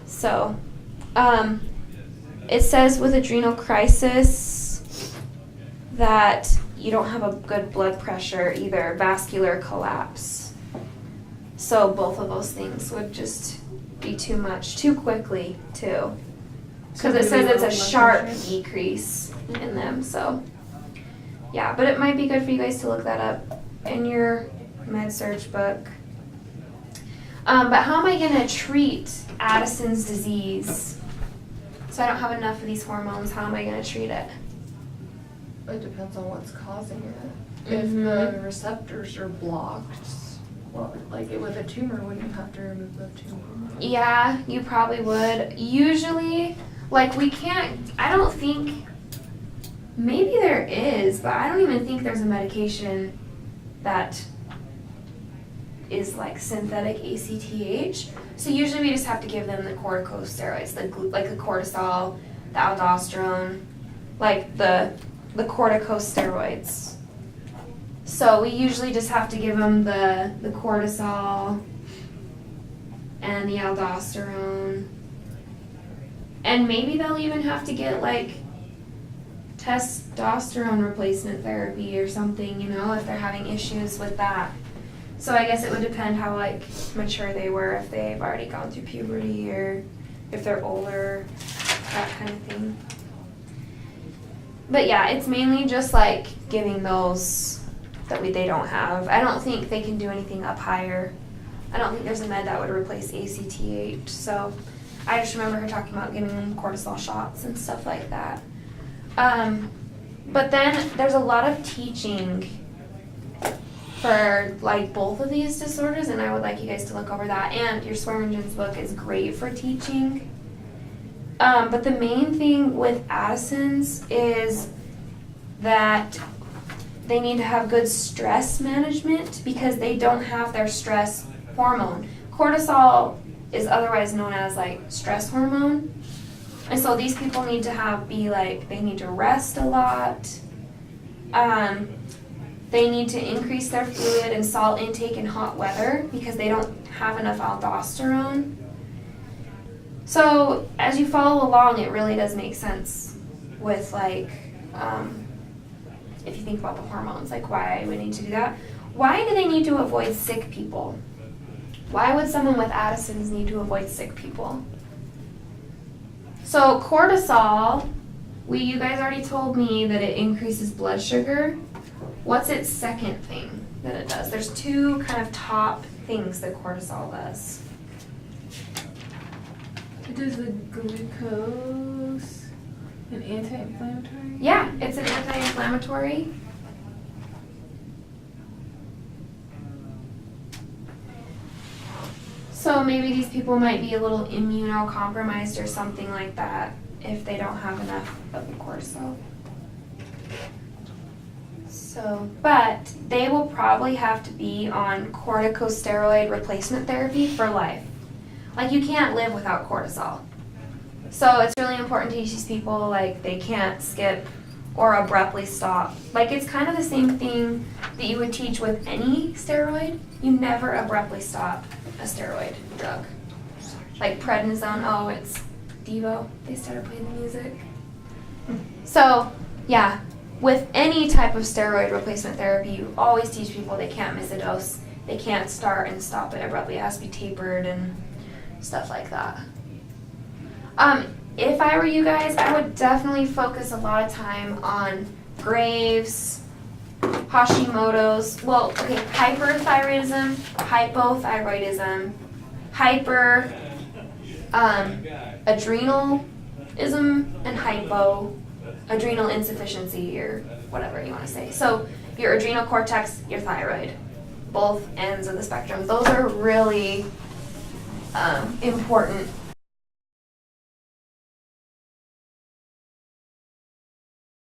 So, it says with adrenal crisis that you don't have a good blood pressure either, vascular collapse. So both of those things would just be too much, too quickly too. Because it says it's a sharp decrease in them, so. Yeah, but it might be good for you guys to look that up in your med-surg book. But how am I going to treat Addison's disease? So I don't have enough of these hormones. How am I going to treat it? It depends on what's causing it. If the receptors are blocked, well, like with a tumor, wouldn't you have to remove the tumor? Yeah, you probably would. Usually, like we can't, I don't think, maybe there is, but I don't even think there's a medication that is like synthetic ACTH. So usually we just have to give them the corticosteroids, like the cortisol, the aldosterone, like the corticosteroids. So we usually just have to give them the cortisol and the aldosterone. And maybe they'll even have to get like testosterone replacement therapy or something, you know, if they're having issues with that. So I guess it would depend how like mature they were, if they've already gone through puberty or if they're older, that kind of thing. But yeah, it's mainly just like giving those that they don't have. I don't think they can do anything up higher. I don't think there's a med that would replace ACTH. So I just remember her talking about giving them cortisol shots and stuff like that. But then there's a lot of teaching for like both of these disorders, and I would like you guys to look over that. And your Swearingen's book is great for teaching. But the main thing with Addison's is that they need to have good stress management because they don't have their stress hormone. Cortisol is otherwise known as like stress hormone. And so these people need to they need to rest a lot. They need to increase their fluid and salt intake in hot weather because they don't have enough aldosterone. So as you follow along, it really does make sense with like, if you think about the hormones, like why we need to do that. Why do they need to avoid sick people? Why would someone with Addison's need to avoid sick people? So cortisol, you guys already told me that it increases blood sugar. What's its second thing that it does? There's two kind of top things that cortisol does. It does the glucose, an anti-inflammatory? Yeah, it's an anti-inflammatory. So maybe these people might be a little immunocompromised or something like that if they don't have enough of the cortisol. So, but they will probably have to be on corticosteroid replacement therapy for life. Like you can't live without cortisol. So it's really important to teach these people like they can't skip or abruptly stop. Like it's kind of the same thing that you would teach with any steroid. You never abruptly stop a steroid drug. Like prednisone, it's Devo. They started playing the music. So yeah, with any type of steroid replacement therapy, you always teach people they can't miss a dose. They can't start and stop it abruptly. It has to be tapered and stuff like that. If I were you guys, I would definitely focus a lot of time on Graves', Hashimoto's, hyperthyroidism, hypothyroidism, adrenalism, and adrenal insufficiency, or whatever you want to say. So your adrenal cortex, your thyroid, both ends of the spectrum. Those are really important